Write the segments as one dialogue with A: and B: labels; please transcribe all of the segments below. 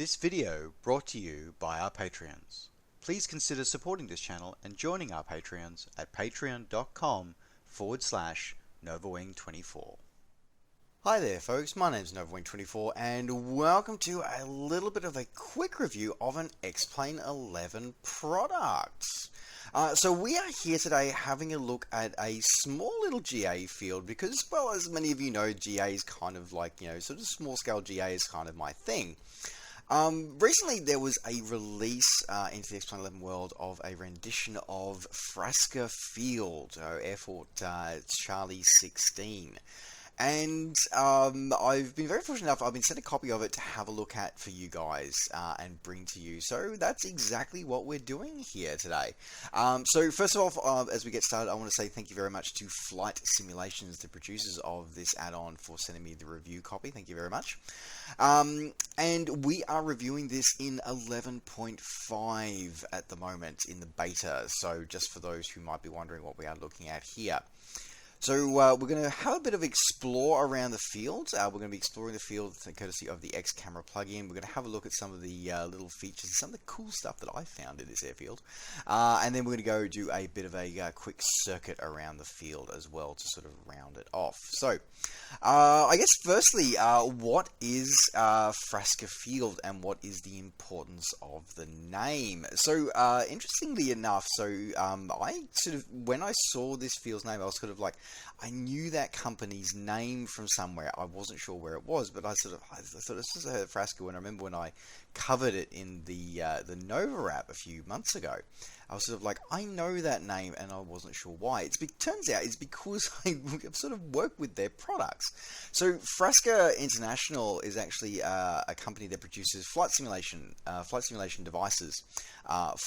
A: This video brought to you by our Patreons. Please consider supporting this channel and joining our Patreons at patreon.com/NovaWing24. Hi there folks, my name is NovaWing24 and welcome to a little bit of a quick review of an X-Plane 11 product. So we are here today having a look at a small little GA field because, well, as many of you know, GA is kind of like, sort of small scale GA is kind of my thing. Recently there was a release into the X-Plane 11 world of a rendition of Frasca Field, Airport Charlie 16. And I've been very fortunate enough, I've been sent a copy of it to have a look at for you guys and bring to you. So that's exactly what we're doing here today. So first of all, as we get started, I want to say thank you very much to Flyte Simulations, the producers of this add-on, for sending me the review copy. Thank you very much. And we are reviewing this in 11.5 at the moment in the beta. So just for those who might be wondering what we are looking at here. So we're going to have a bit of explore around the field. We're going to be exploring the field courtesy of the X Camera plugin. We're going to have a look at some of the little features and some of the cool stuff that I found in this airfield. And then we're going to go do a bit of a quick circuit around the field as well to sort of round it off. So I guess firstly, what is Frasca Field and what is the importance of the name? So interestingly enough, I sort of, when I saw this field's name, I was sort of like, I knew that company's name from somewhere. I wasn't sure where it was, but I thought this is a Frasca. And I remember when I covered it in the Nova app a few months ago, I was sort of like, I know that name, and I wasn't sure why. It turns out it's because I've sort of worked with their products. So Frasca International is actually a company that produces flight simulation devices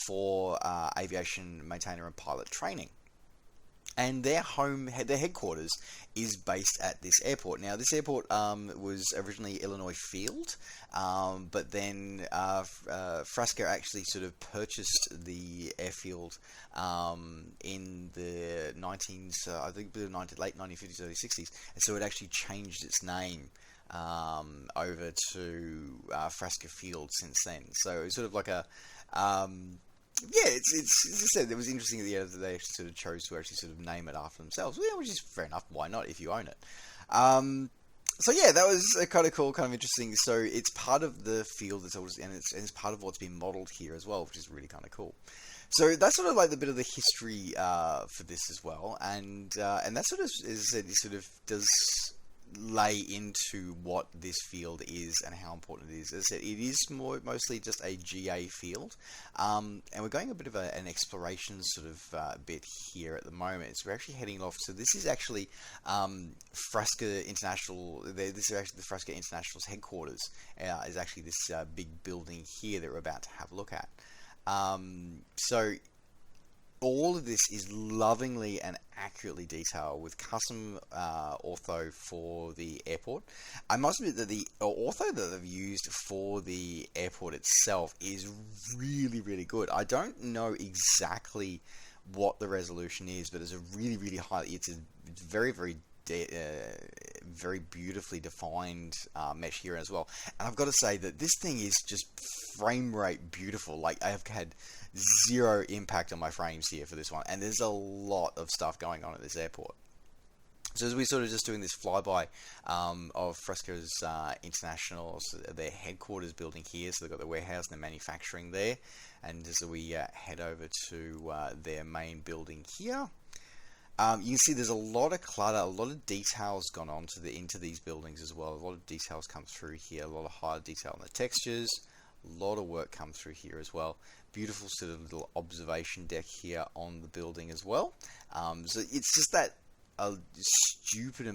A: for aviation maintainer and pilot training. And their headquarters is based at this airport. Now, this airport was originally Illinois Field, but then Frasca actually sort of purchased the airfield in the late 1950s, early 60s, and so it actually changed its name over to Frasca Field since then. So it's sort of like a yeah, it's as I said, it was interesting at the end of the day they sort of chose to actually sort of name it after themselves, which is fair enough. Why not if you own it? So yeah, that was kind of cool, kind of interesting. So it's part of the field that's always, and it's part of what's been modeled here as well, which is really kind of cool. So that's sort of like the bit of the history for this as well, and that sort of, as I said, it sort of does lay into what this field is and how important it is. As I said, it is mostly just a GA field, and we're going a bit of an exploration sort of bit here at the moment. So we're actually heading off. So this is actually Frasca International. This is actually the Frasca International's headquarters. Is actually this big building here that we're about to have a look at. So all of this is lovingly and accurately detailed with custom ortho for the airport. I must admit that the ortho that they've used for the airport itself is really, really good. I don't know exactly what the resolution is, but it's a really, really high. It's very, very very beautifully defined mesh here as well. And I've got to say that this thing is just frame rate beautiful. Like, I have had zero impact on my frames here for this one, and there's a lot of stuff going on at this airport. So as we're sort of just doing this flyby of Frasca's International, their headquarters building here, so they've got the warehouse and the manufacturing there, and as we head over to their main building here, you can see there's a lot of clutter, a lot of details gone on into these buildings as well. A lot of details come through here, a lot of high detail on the textures, a lot of work come through here as well. Beautiful sort of little observation deck here on the building as well. So it's just that a stupid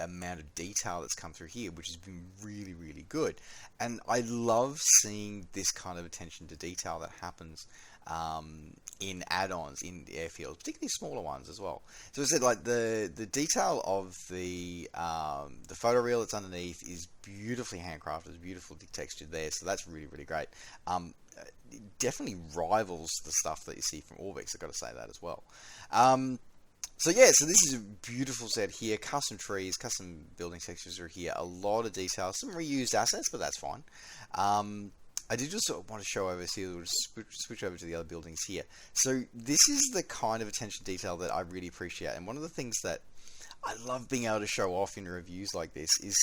A: amount of detail that's come through here, which has been really, really good. And I love seeing this kind of attention to detail that happens in add-ons in the airfields, particularly smaller ones as well. So I said, like, the detail of the photo reel that's underneath is beautifully handcrafted, beautifully textured there. So that's really, really great. It definitely rivals the stuff that you see from Orbix. I've got to say that as well. So yeah, so this is a beautiful set here. Custom trees, custom building textures are here. A lot of detail, some reused assets, but that's fine. I did just sort of want to show over here, we'll switch over to the other buildings here. So this is the kind of attention to detail that I really appreciate, and one of the things that I love being able to show off in reviews like this is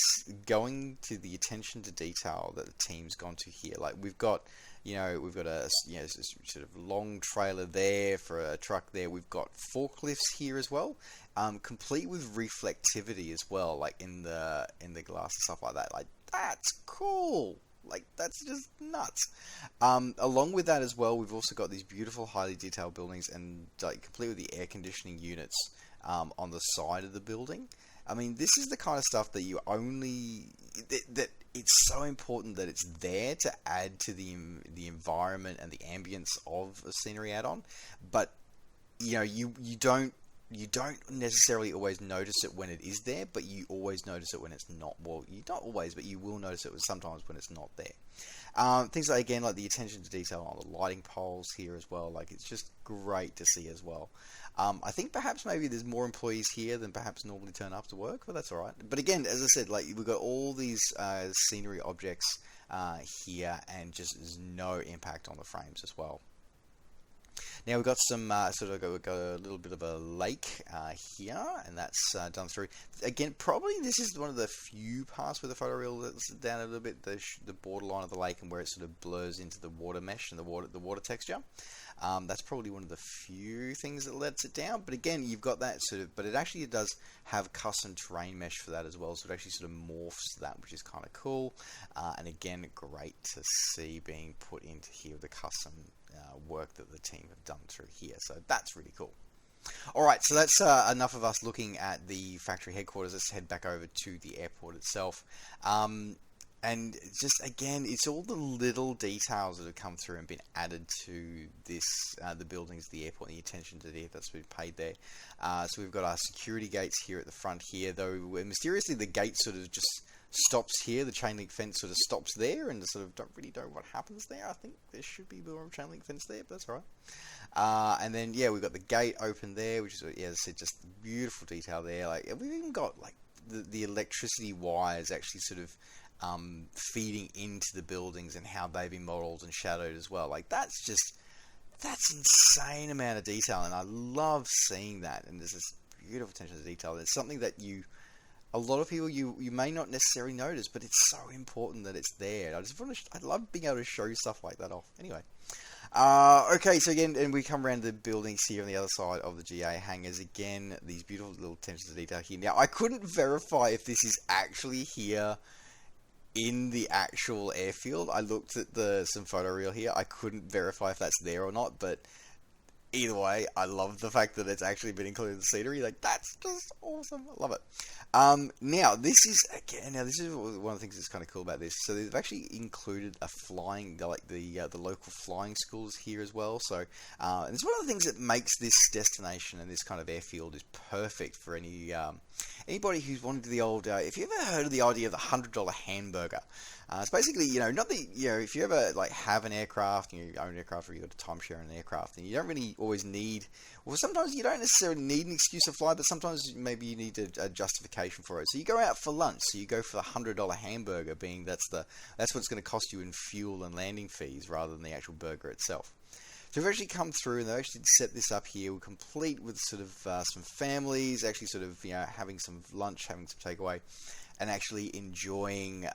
A: going to the attention to detail that the team's gone to here. Like we've got a sort of long trailer there for a truck there. We've got forklifts here as well, complete with reflectivity as well, like in the glass and stuff like that. Like that's cool. Like that's just nuts. Along with that as well, we've also got these beautiful, highly detailed buildings and like complete with the air conditioning units on the side of the building. I mean, this is the kind of stuff that you only that it's so important that it's there to add to the environment and the ambience of a scenery add-on, but you don't necessarily always notice it when it is there, but you always notice it when it's not. Well, you don't always, but you will notice it sometimes when it's not there. Things like, again, like the attention to detail on the lighting poles here as well. Like, it's just great to see as well. I think perhaps maybe there's more employees here than perhaps normally turn up to work, but that's all right. But again, as I said, like we've got all these scenery objects here, and just there's no impact on the frames as well. Now we've got some we've got a little bit of a lake here, and that's done through. Again, probably this is one of the few parts where the photoreal lets it down a little bit, the borderline of the lake, and where it sort of blurs into the water mesh and the water texture. That's probably one of the few things that lets it down. But again, you've got that sort of, but it actually does have custom terrain mesh for that as well, so it actually sort of morphs that, which is kind of cool. And again, great to see being put into here, the custom work that the team have done through here. So that's really cool. Alright, so that's enough of us looking at the factory headquarters. Let's head back over to the airport itself. And just, again, it's all the little details that have come through and been added to this, the buildings, the airport, and the attention to detail that's been paid there. So we've got our security gates here at the front here, though mysteriously the gate sort of just stops here. The chain link fence sort of stops there, and sort of don't really know what happens there. I think there should be more of a chain link fence there, but that's all right. And then, yeah, we've got the gate open there, which is, yeah, as I said, just beautiful detail there. Like, we've even got, like, the electricity wires actually sort of feeding into the buildings and how they've been modeled and shadowed as well. Like, that's insane amount of detail, and I love seeing that. And there's this beautiful attention to detail. It's something that a lot of people you may not necessarily notice, but it's so important that it's there. I love being able to show stuff like that off. Anyway, okay, so again, and we come around the buildings here on the other side of the GA hangars. Again, these beautiful little attention to detail here. Now, I couldn't verify if this is actually here in the actual airfield. I looked at some photoreal here. I couldn't verify if that's there or not, but either way, I love the fact that it's actually been included in the scenery. Like, that's just awesome. I love it. Now, this is one of the things that's kind of cool about this. So they've actually included a flying, like the local flying schools here as well. So, and it's one of the things that makes this destination and this kind of airfield is perfect for anybody who's wanted the old. If you ever heard of the idea of the $100 hamburger. It's basically, if you ever like have an aircraft, you own an aircraft, or you got a timeshare in an aircraft, and you don't really always need, well, sometimes you don't necessarily need an excuse to fly, but sometimes maybe you need a justification for it. So you go out for lunch, so you go for the $100 hamburger, being that's what it's going to cost you in fuel and landing fees rather than the actual burger itself. So we've actually come through, and they've actually set this up here. We're complete with sort of some families, actually sort of having some lunch, having some takeaway, and actually enjoying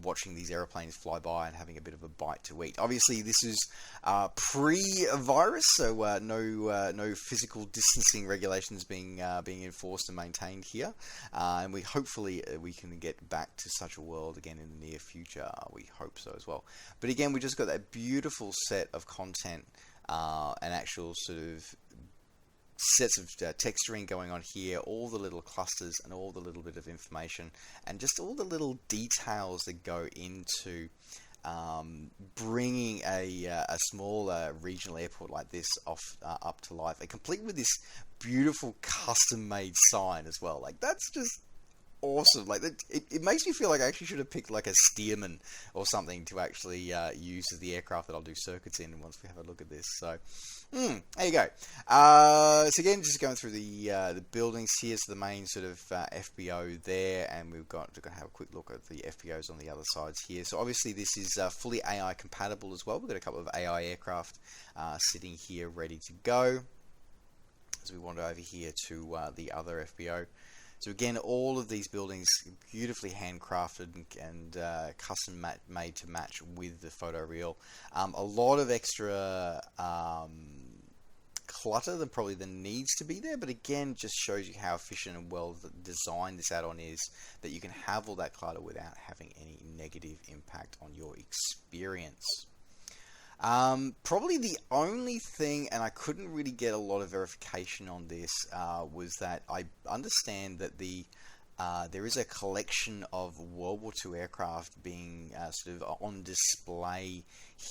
A: watching these airplanes fly by and having a bit of a bite to eat. Obviously, this is pre-virus, so no physical distancing regulations being enforced and maintained here, and hopefully we can get back to such a world again in the near future. We hope so as well. But again, we just got that beautiful set of content and actual sort of sets of texturing going on here, all the little clusters and all the little bit of information, and just all the little details that go into bringing a small regional airport like this up to life, and complete with this beautiful custom-made sign as well. Like, that's just awesome. Like it makes me feel like I actually should have picked like a steerman or something to actually use as the aircraft that I'll do circuits in once we have a look at this. So there you go. So again, just going through the buildings here. So the main sort of FBO there, and we're going to have a quick look at the FBOs on the other sides here. So obviously this is fully AI compatible as well. We've got a couple of AI aircraft sitting here ready to go. As we wander over here to the other FBO. So again, all of these buildings beautifully handcrafted and custom made to match with the photoreal. A lot of extra clutter than probably needs to be there, but again, just shows you how efficient and well designed this add-on is, that you can have all that clutter without having any negative impact on your experience. Probably the only thing, and I couldn't really get a lot of verification on this, was that I understand that there is a collection of World War II aircraft being sort of on display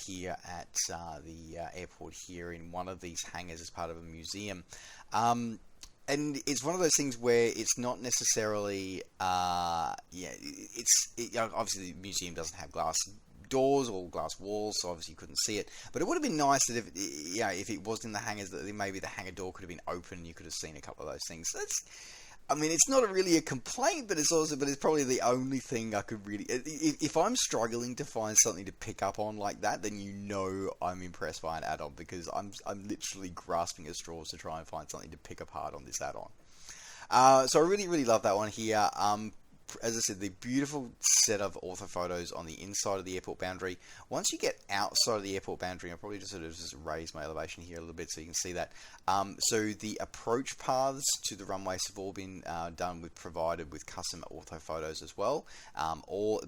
A: here at the airport here in one of these hangars as part of a museum. And it's one of those things where it's not necessarily, obviously the museum doesn't have glass doors or glass walls, so obviously you couldn't see it. But it would have been nice that if it was in the hangars, that maybe the hangar door could have been open and you could have seen a couple of those things. I mean, it's not really a complaint, but it's probably the only thing I could really. If I'm struggling to find something to pick up on like that, then I'm impressed by an add-on, because I'm literally grasping at straws to try and find something to pick apart on this add-on. So I really love that one here. As I said, the beautiful set of orthophotos on the inside of the airport boundary. Once you get outside of the airport boundary, I'll probably just raise my elevation here a little bit so you can see that. So the approach paths to the runways have all been provided with custom orthophotos as well. All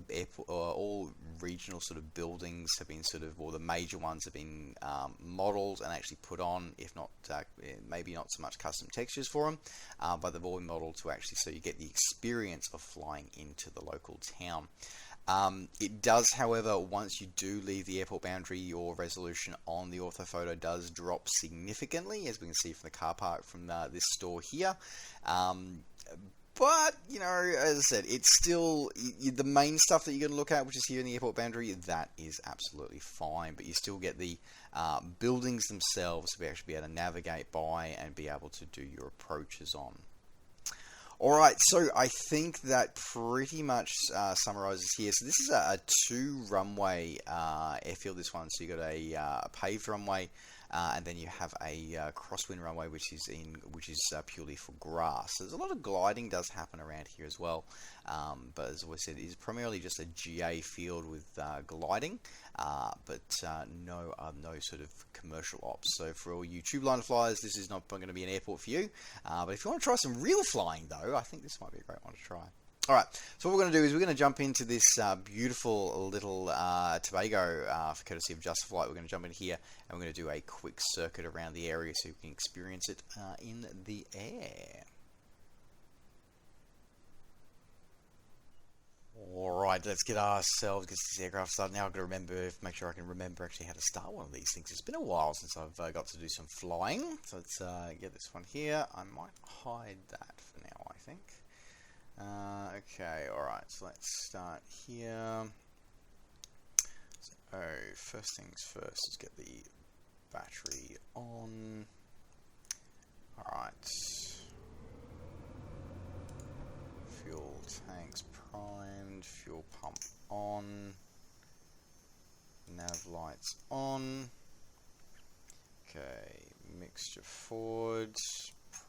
A: regional sort of buildings have been or the major ones have been modelled and actually put on, if not maybe not so much custom textures for them, but they've all been modelled to actually so you get the experience of flying into the local town. It does, however, once you do leave the airport boundary, your resolution on the orthophoto does drop significantly, as we can see from the car park from this store here. But, as I said, it's still the main stuff that you're going to look at, which is here in the airport boundary. That is absolutely fine, but you still get the buildings themselves to actually be able to navigate by and be able to do your approaches on. Alright, so I think that pretty much summarizes here. So this is a 2-runway airfield, this one. So you got a paved runway, and then you have a crosswind runway, which is purely for grass. So there's a lot of gliding does happen around here as well. But as I said, it is primarily just a GA field with gliding, but no sort of commercial ops. So for all you tube liner flyers, this is not going to be an airport for you. But if you want to try some real flying, though, I think this might be a great one to try. Alright, so what we're going to do is we're going to jump into this beautiful little Tabago for courtesy of Just Flight. We're going to jump in here and we're going to do a quick circuit around the area so you can experience it in the air. Alright, let's get this aircraft started. Now I've got to make sure I can remember actually how to start one of these things. It's been a while since I've got to do some flying. So let's get this one here. I might hide that for now, I think. Okay, alright, so let's start here. So, first things first is get the battery on. Alright. Fuel tanks primed, fuel pump on, nav lights on. Okay, mixture forward,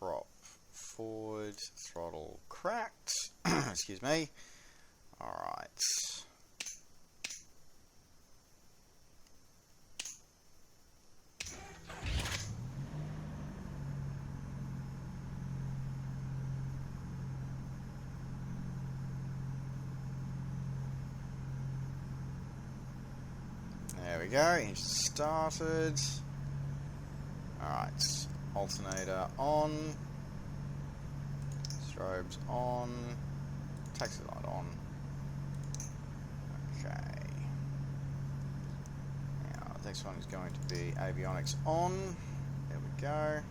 A: prop forward, throttle cracked. Excuse me. Alright. There we go, engine started. Alright, alternator on. Strobes on, taxi light on. Okay. Now the next one is going to be avionics on. There we go.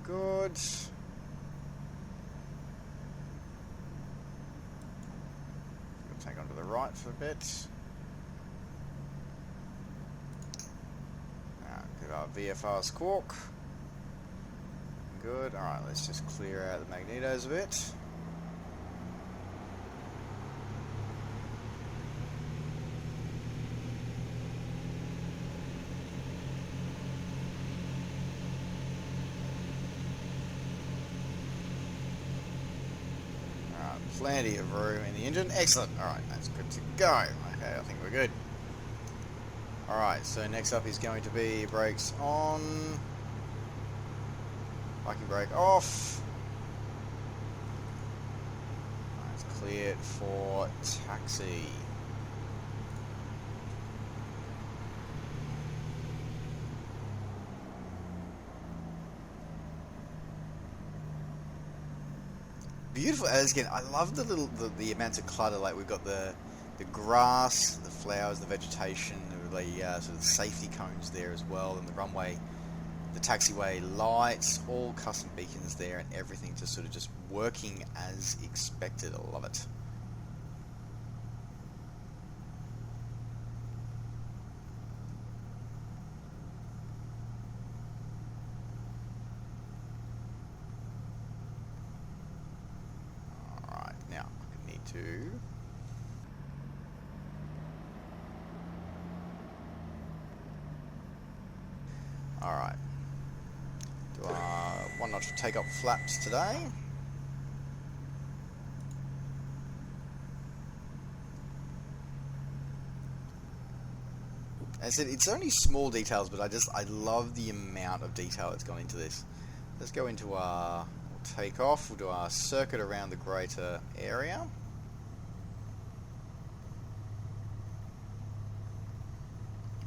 A: good. We'll take on to the right for a bit. Good old VFR squawk. Good. Alright, let's just clear out the magnetos a bit. Plenty of room in the engine. Excellent. Alright, that's good to go. Okay, I think we're good. Alright, so next up is going to be brakes on. Parking brake off. It's cleared for taxi. Beautiful. As again, I love the amounts of clutter. Like we've got the grass, the flowers, the vegetation, the sort of safety cones there as well, and the runway, the taxiway lights, all custom beacons there, and everything just sort of just working as expected. I love it. Alright. Do our one notch take-up flaps today. As I said, it's only small details, but I love the amount of detail that's gone into this. Let's go into our take-off. We'll do our circuit around the greater area.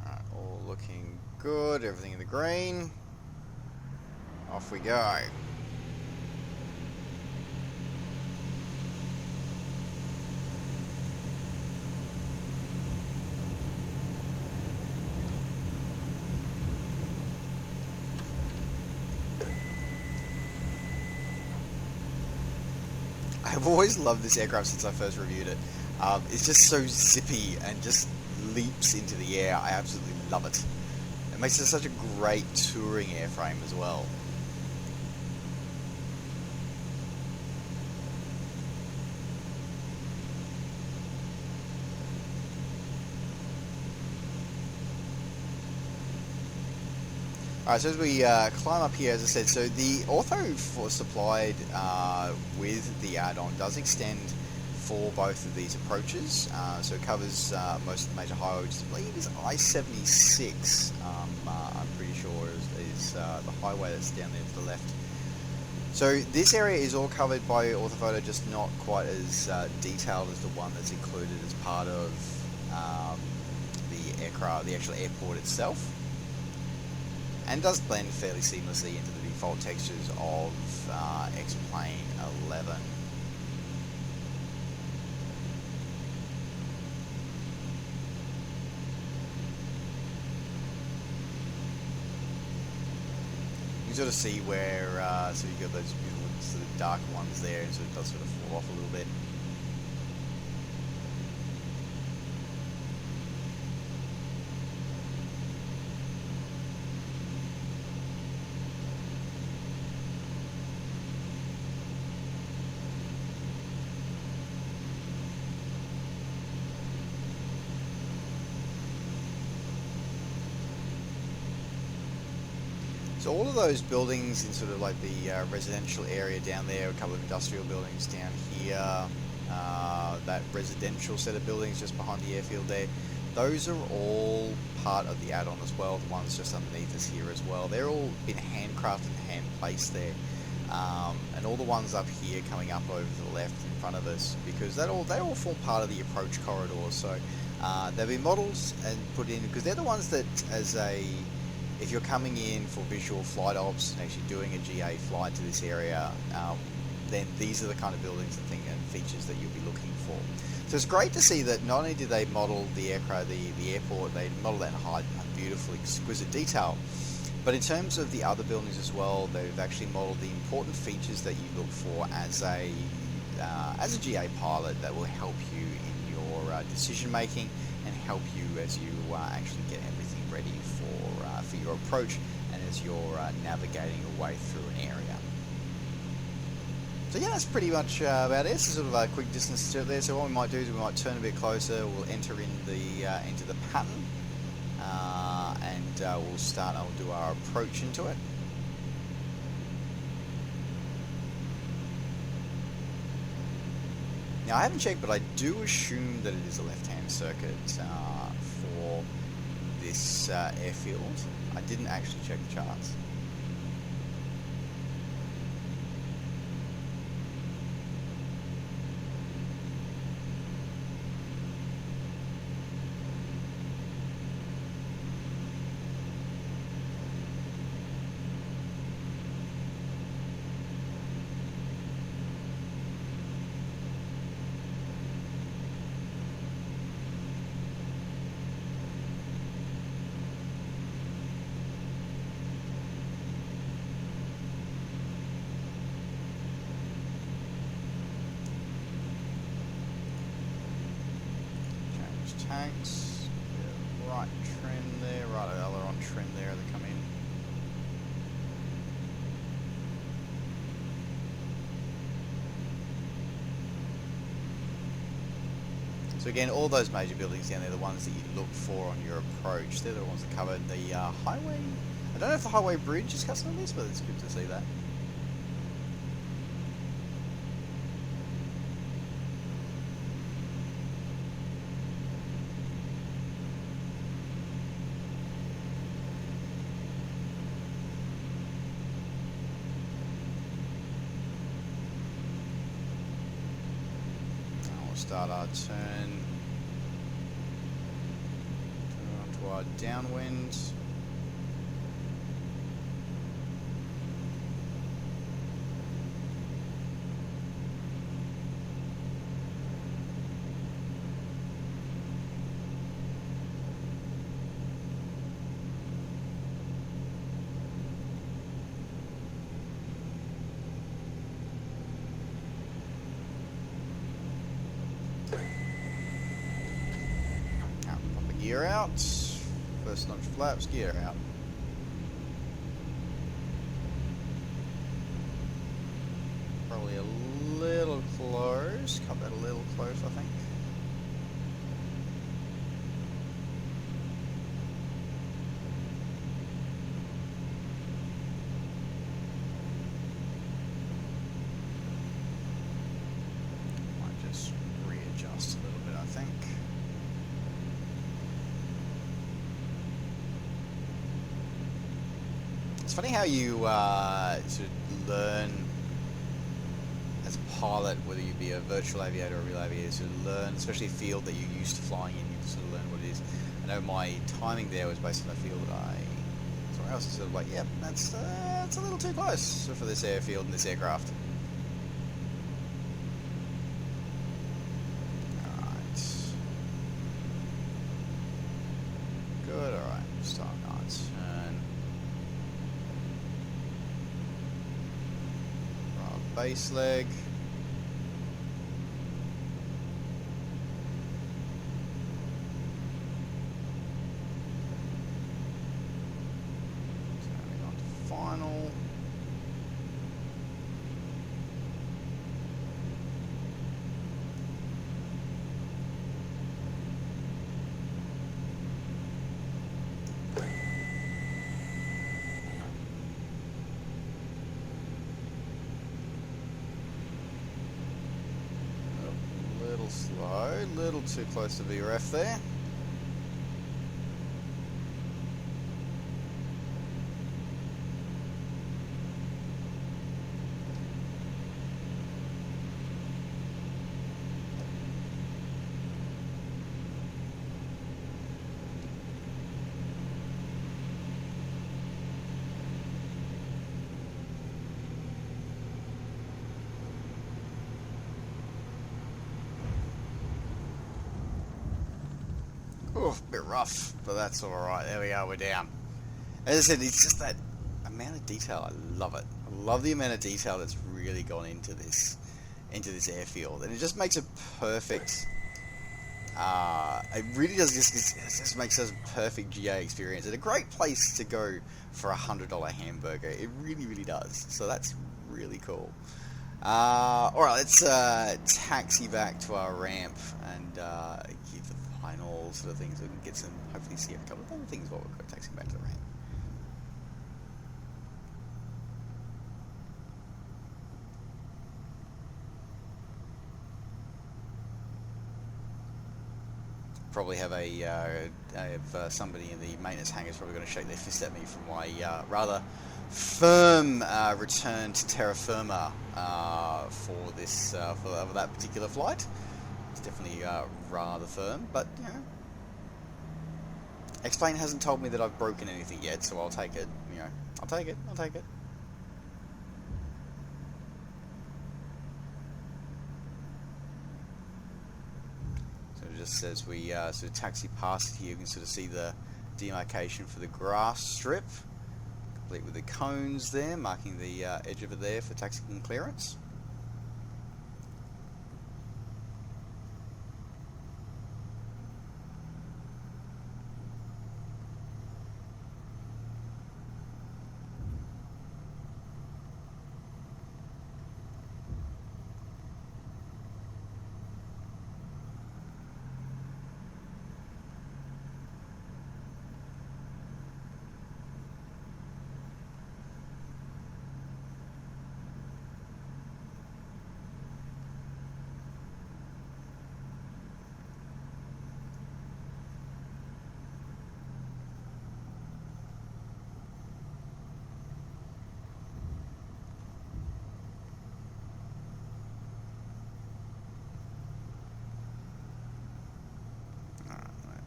A: Alright, all looking good, everything in the green. Off we go. I've always loved this aircraft since I first reviewed it. It's just so zippy and just leaps into the air. I absolutely love it. It makes it such a great touring airframe as well. Alright, so as we climb up here, as I said, so the ortho supplied with the add-on does extend for both of these approaches. So it covers most of the major highways. I believe is I-76, I'm pretty sure is the highway that's down there to the left. So this area is all covered by orthophoto, just not quite as detailed as the one that's included as part of the aircraft, the actual airport itself. And does blend fairly seamlessly into the default textures of X-Plane 11. You can sort of see where, so you got those beautiful sort of dark ones there, and so it does sort of fall off a little bit. So all of those buildings in sort of like the residential area down there, a couple of industrial buildings down here, that residential set of buildings just behind the airfield there, those are all part of the add-on as well. The ones just underneath us here as well. They're all been handcrafted and hand-placed there. And all the ones up here coming up over to the left in front of us, because they all form part of the approach corridor. So they've been modelled and put in, because they're the ones that, if you're coming in for visual flight ops and actually doing a GA flight to this area, then these are the kind of buildings and features that you'll be looking for. So it's great to see that not only did they model the aircraft, the airport, they modelled that in high, beautiful, exquisite detail, But in terms of the other buildings as well, they've actually modeled the important features that you look for as a GA pilot that will help you in your decision making and help you as you actually get everything ready for your approach and as you're navigating your way through an area. So yeah, that's pretty much about it. It's sort of a quick distance to there. So what we might do is we might turn a bit closer. We'll enter in the into the pattern, and we'll start. I'll do our approach into it. Now I haven't checked, but I do assume that it is a left-hand circuit for this airfield. I didn't actually check the charts. Tanks, yeah, right trim there, right aileron trim there as they come in. So again, all those major buildings down there, the ones that you look for on your approach, they're the ones that cover the highway. I don't know if the highway bridge is custom on this, but it's good to see that. Start our turn onto our downwind. Gear out. First launch flaps, gear out. Probably a little close. Cut that a little close, I think. Might just readjust a little bit, I think. It's funny how you sort of learn as a pilot, whether you be a virtual aviator or a real aviator, sort of learn, especially a field that you're used to flying in, you sort of learn what it is. I know my timing there was based on a field that somewhere else is sort of like, yeah, that's a little too close for this airfield and this aircraft. Alright. Good, alright, start our turn. Base leg. Turning on to final. Slow, a little too close to VRF there. Oof, a bit rough, but that's alright. There we are, we're down. As I said, it's just that amount of detail. I love it. I love the amount of detail that's really gone into this airfield, and it just makes a perfect. It really does just makes us a perfect GA experience and a great place to go for $100 hamburger. It really, really does. So that's really cool. All right, let's taxi back to our ramp and give the final sort of things. We can get some, hopefully see a couple of other things while we're taxiing back to the ramp. Probably have somebody in the maintenance hangar is probably going to shake their fist at me for my rather firm return to terra firma for this for that particular flight. It's definitely rather firm, but you know, X-Plane hasn't told me that I've broken anything yet, so I'll take it. You know, I'll take it. I'll take it. Just as we sort of taxi past here, you can sort of see the demarcation for the grass strip, complete with the cones there, marking the edge of it there for taxiing clearance.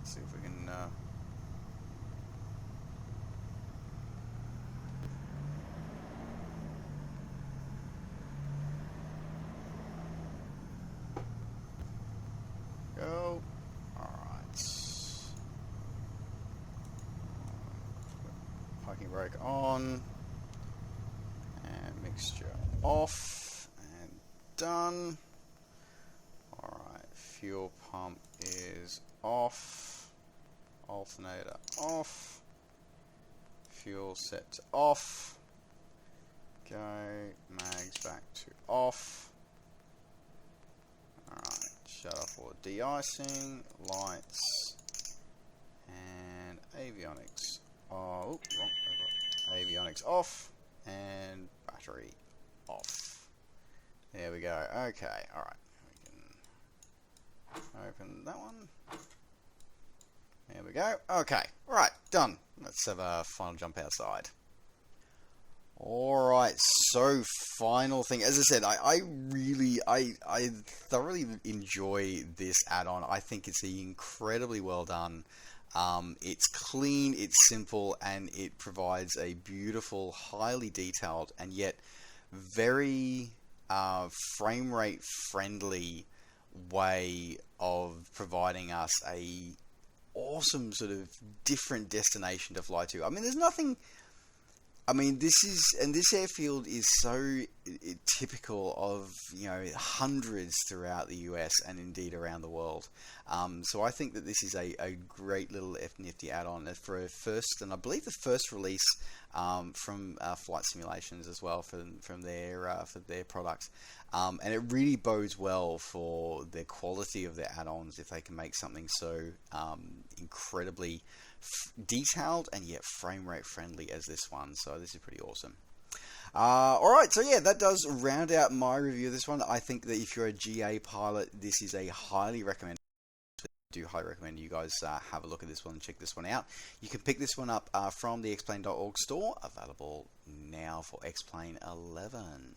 A: See if we can go. Alright. Parking brake on. And mixture off. And done. Alright, fuel pump is off. Alternator off. Fuel set to off. Go. Mags back to off. Alright. Shut off all the de-icing. Lights. And avionics. Oh, wrong. Avionics off. And battery off. There we go. Okay. Alright. We can open that one. There we go. Okay. Right. Done. Let's have a final jump outside. Alright. So, final thing. As I said, I thoroughly enjoy this add-on. I think it's incredibly well done. It's clean, it's simple, and it provides a beautiful, highly detailed, and yet very frame rate friendly way of providing us a awesome sort of different destination to fly to. I mean, there's nothing. I mean, this airfield is so typical of, you know, hundreds throughout the US and indeed around the world. So I think that this is a great little nifty add-on for a first, and I believe the first release from Flyte Simulations as well from their products. And it really bodes well for the quality of their add-ons if they can make something so incredibly detailed and yet frame rate friendly as this one. So this is pretty awesome. Alright, so yeah, that does round out my review of this one. I think that if you're a GA pilot, this is a highly recommended. I do highly recommend you guys have a look at this one and check this one out. You can pick this one up from the xplane.org store, available now for X-Plane 11.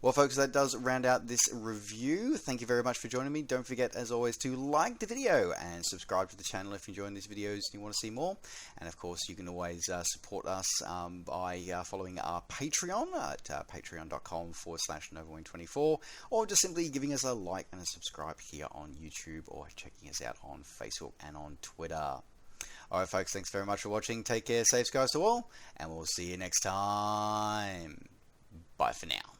A: Well, folks, that does round out this review. Thank you very much for joining me. Don't forget, as always, to like the video and subscribe to the channel if you're enjoying these videos and you want to see more. And, of course, you can always support us by following our Patreon at patreon.com/NovaWing24, or just simply giving us a like and a subscribe here on YouTube, or checking us out on Facebook and on Twitter. Alright folks, thanks very much for watching. Take care, safe skies to all, and we'll see you next time. Bye for now.